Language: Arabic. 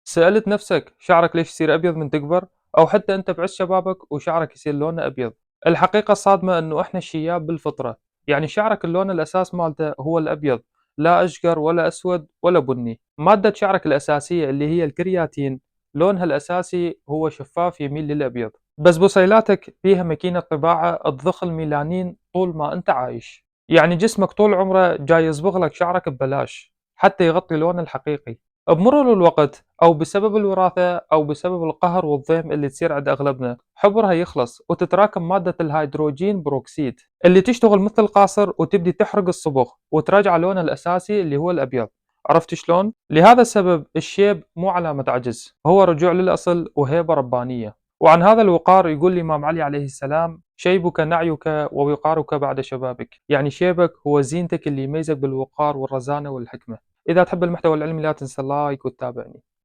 سألت نفسك شعرك ليش يصير أبيض من تكبر؟ أو حتى أنت بعز شبابك وشعرك يصير لونه أبيض؟ الحقيقة الصادمة إنه إحنا الشياب بالفطرة، يعني شعرك اللون الأساس مالته هو الأبيض، لا أشقر ولا أسود ولا بني. مادة شعرك الأساسية اللي هي الكرياتين لونها الأساسي هو شفاف يميل للأبيض، بس بصيلاتك فيها ماكينة طباعة تضخ الميلانين طول ما أنت عايش، يعني جسمك طول عمره جاي يصبغ لك شعرك ببلاش حتى يغطي لونه الحقيقي. بمرور الوقت أو بسبب الوراثة أو بسبب القهر والضيم اللي تصير عند أغلبنا، حبرها يخلص وتتراكم مادة الهيدروجين بروكسيد اللي تشتغل مثل القاصر وتبدي تحرق الصبغ وترجع لونه الأساسي اللي هو الأبيض. عرفت شلون؟ لهذا السبب الشيب مو علامة عجز، هو رجوع للأصل وهيبة ربانية. وعن هذا الوقار يقول الإمام علي عليه السلام: شيبك نعيك ووقارك بعد شبابك، يعني شيبك هو زينتك اللي يميزك بالوقار والرزانة والحكمة. إذا تحب المحتوى العلمي لا تنسى اللايك وتتابعني.